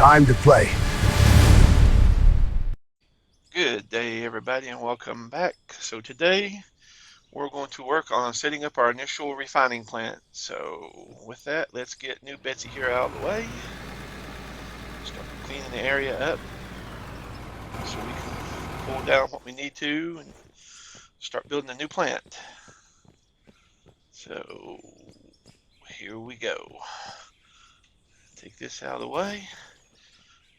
Time to play. Good day, everybody, and welcome back. So today we're going to work on setting up our initial refining plant. So with that, let's get new Betsy here out of the way. Start cleaning the area up so we can pull down what we need to and start building a new plant. So here we go. Take this out of the way.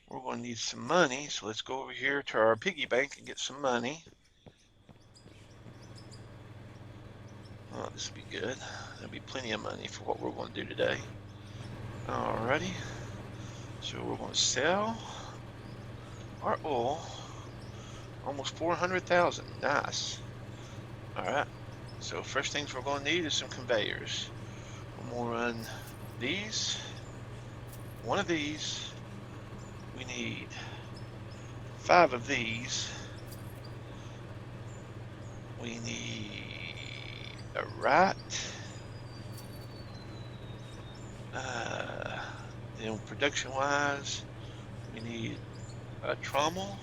We're going to need some money, so let's go over here to our piggy bank and get some money. Oh, this will be good. There'll be plenty of money for what we're going to do today. Alrighty. So we're going to sell our oil. Almost 400,000. Nice. Alright. So first things we're going to need is some conveyors. I'm going to run these. One of these. We need 5 of these. We need a right. Then production wise, we need a trommel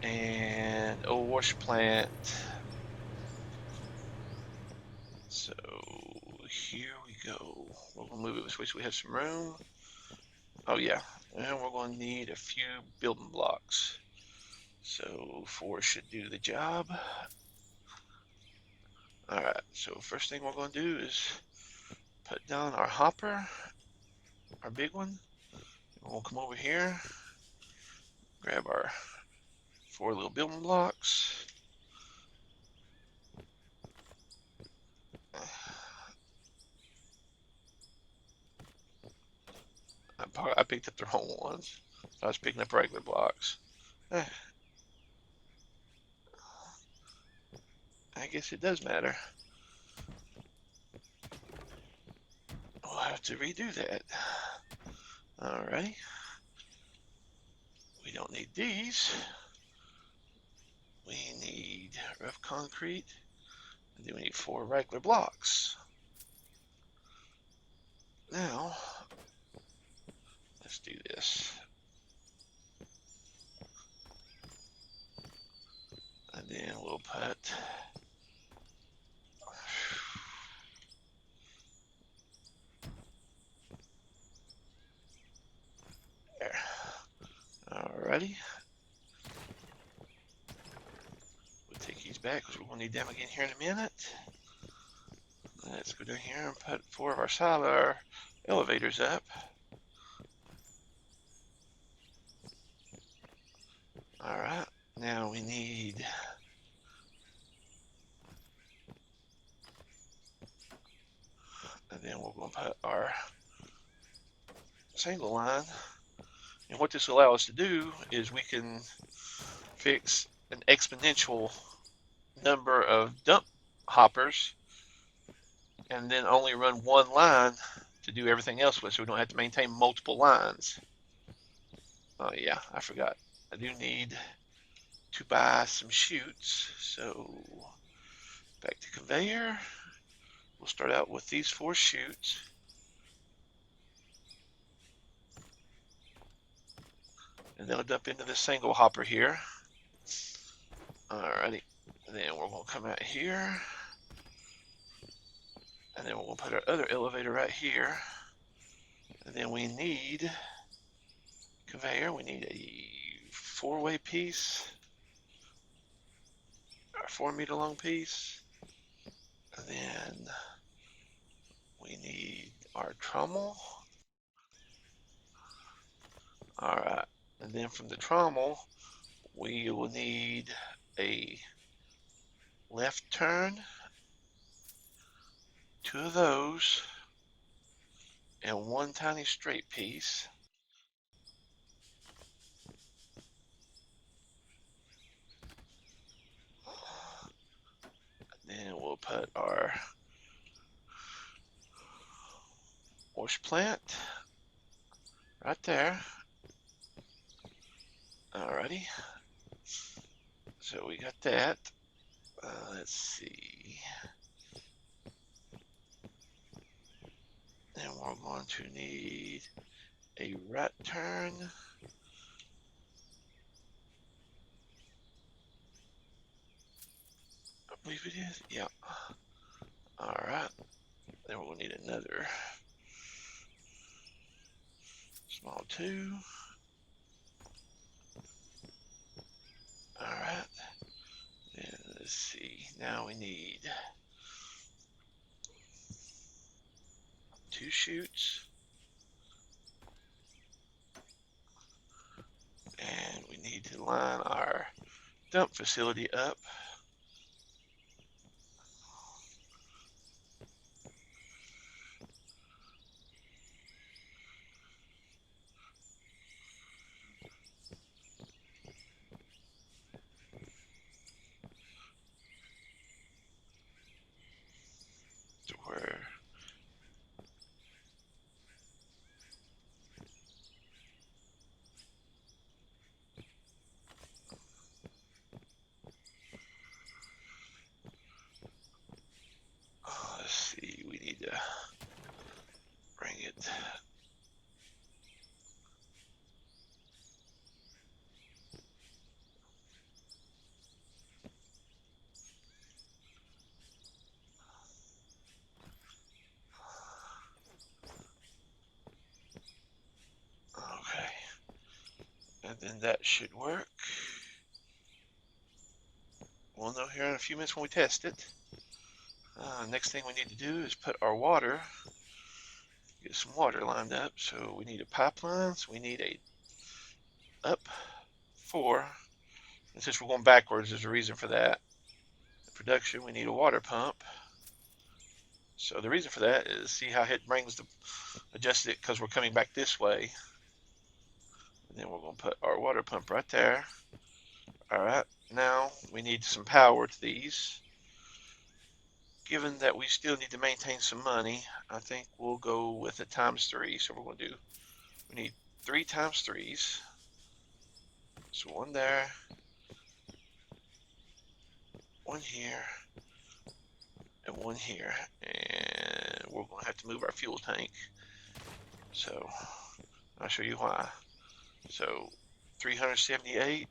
and a wash plant. So here we go. We're going to move it this way so we have some room. Oh yeah, and we're going to need a few building blocks. So 4 should do the job. Alright, so first thing we're going to do is put down our hopper, our big one. We'll come over here, grab our 4 little building blocks. I picked up the wrong ones. I was picking up regular blocks. I guess it does matter. We'll have to redo that. Alrighty. We don't need these. We need rough concrete. And then we need 4 regular blocks. Now, let's do this. And then we'll put there. Alrighty. We'll take these back because we're going to need them again here in a minute. Let's go down here and put 4 of our solar elevators up. Alright, now we need and then we're going to put our single line. And what this will allow us to do is we can fix an exponential number of dump hoppers and then only run one line to do everything else with, so we don't have to maintain multiple lines. Oh yeah, I forgot. I do need to buy some chutes. So back to conveyor. We'll start out with these 4 chutes. And they'll dump into the single hopper here. Alrighty. And then we're going to come out here. And then we're going to put our other elevator right here. And then we need conveyor. We need a 4-way piece. A 4-meter long piece. And then we need our trommel. Alright. And then from the trommel, we will need a left turn, 2 of those, and 1 tiny straight piece. Then we'll put our wash plant right there. Alrighty. So we got that. Let's see. Then we're going to need a right turn. I believe it is. Yeah. Alright. Then we'll need another small 2. Alright. Then let's see. Now we need 2 chutes. And we need to line our dump facility up. To where let's see, we need to bring it okay, and then that should work. We'll know here in a few minutes when we test it. Next thing we need to do is put our water, get some water lined up. So we need a pipeline, so we need a up 4, and since we're going backwards, there's a reason for that. In production, we need a water pump. So the reason for that is, see how it brings the, adjust it because we're coming back this way. And then we're going to put our water pump right there. Alright, now we need some power to these. Given that we still need to maintain some money, I think we'll go with a ×3. So we're going to do, we need 3 ×3s. So 1 there, 1 here, and 1 here. And we're going to have to move our fuel tank. So I'll show you why. So 378,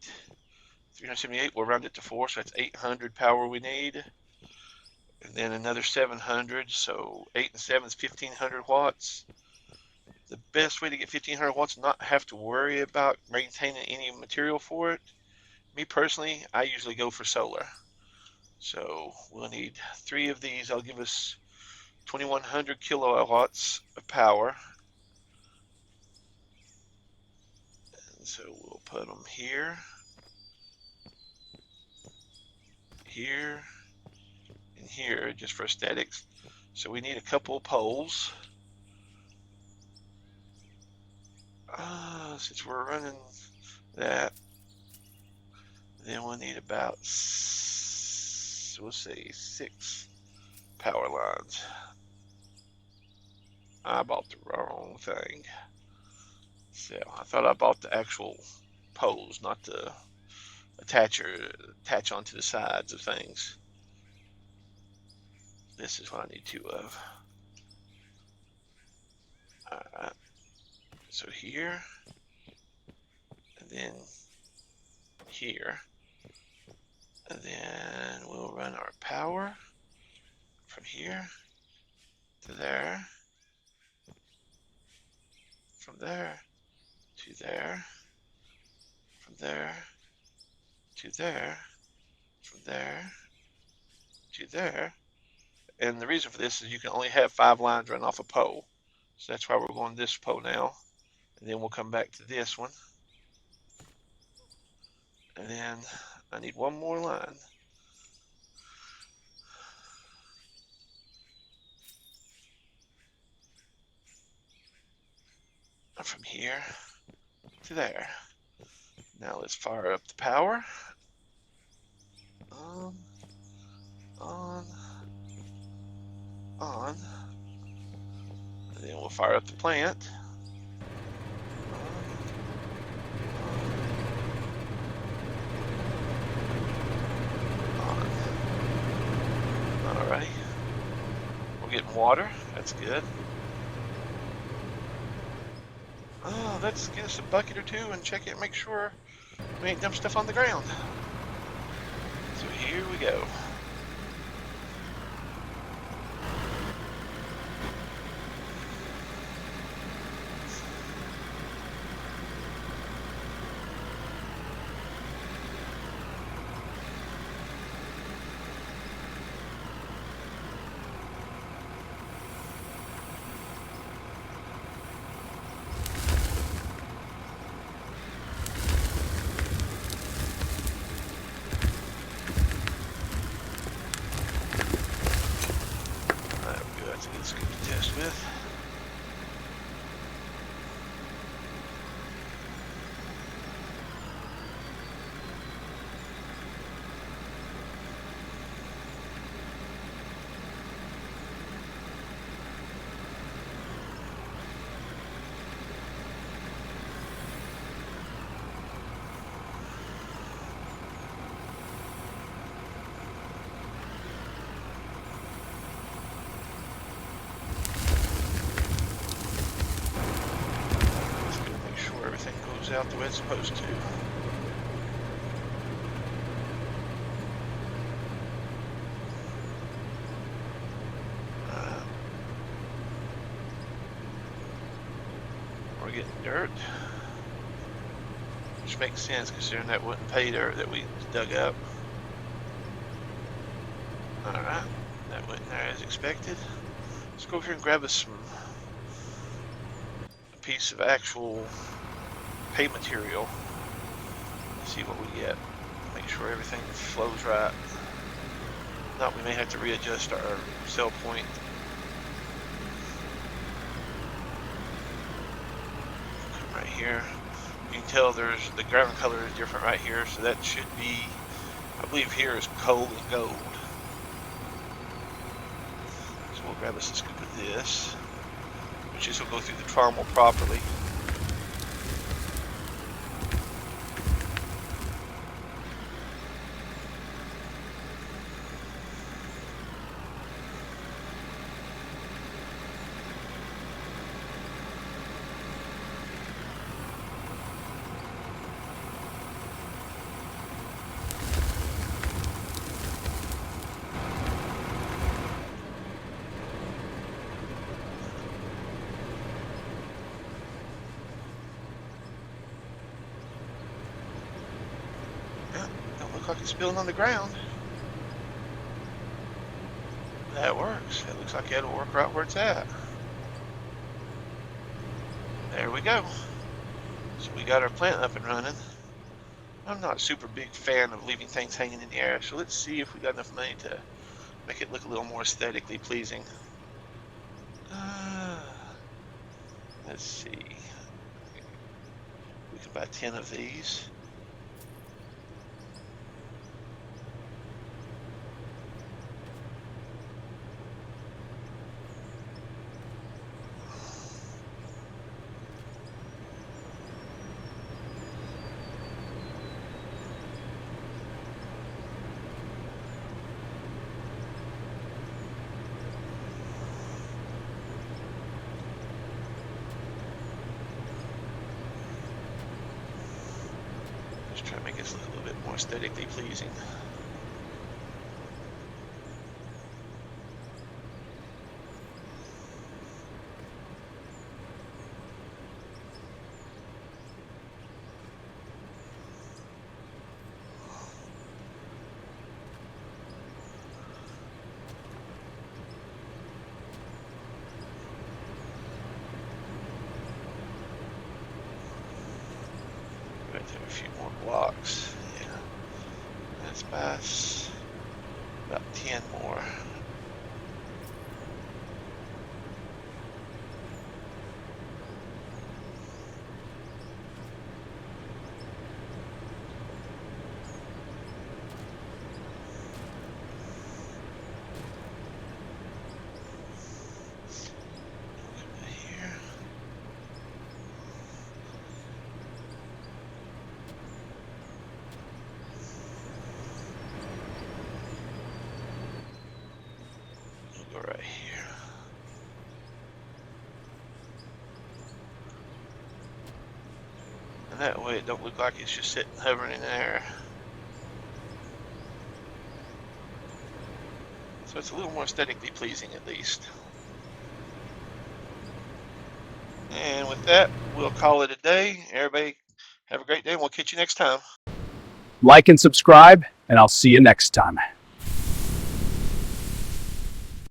we'll round it to 4, so that's 800 power we need. And then another 700, so 8 and 7 is 1500 watts. The best way to get 1500 watts and not have to worry about maintaining any material for it, me personally, I usually go for solar. So we'll need 3 of these. That'll give us 2100 kilowatts of power. And so we'll put them here, here, and here, just for aesthetics. So we need a couple of poles. Since we're running that, then we'll need about, we'll say 6 power lines. I bought the wrong thing. So I thought I bought the actual poles, not the attach onto the sides of things. This is what I need 2 of. Alright. So here, and then here, and then we'll run our power from here to there, from there to there, from there to there, from there to there. And the reason for this is you can only have 5 lines running off a pole. So that's why we're going this pole now. And then we'll come back to this one. And then I need 1 more line. From here to there. Now let's fire up the power. On. And then we'll fire up the plant. Alrighty. We're getting water. That's good. let's get us a bucket or two and check it and make sure we ain't dumped stuff on the ground. So here we go. That's a good scoop to test with. Out the way it's supposed to. We're getting dirt, which makes sense considering that wasn't pay dirt that we dug up. Alright, that went in there as expected. Let's go over here and grab us a piece of actual hay material. See what we get. Make sure everything flows right. If not, we may have to readjust our cell point. Come right here. You can tell there's the ground color is different right here, so that should be, I believe here is coal and gold. So we'll grab us a scoop of this, which is will go through the trommel properly. Like it's spilling on the ground. That works. It looks like it'll work right where it's at. There we go. So we got our plant up and running. I'm not a super big fan of leaving things hanging in the air, so let's see if we got enough money to make it look a little more aesthetically pleasing. Let's see. We can buy 10 of these. Try to make this look a little bit more aesthetically pleasing. Right there, a few more blocks. Yeah, let's pass about 10 more. And that way it don't look like it's just sitting hovering in there. So it's a little more aesthetically pleasing at least. And with that, we'll call it a day. Everybody have a great day, and we'll catch you next time. Like and subscribe, and I'll see you next time.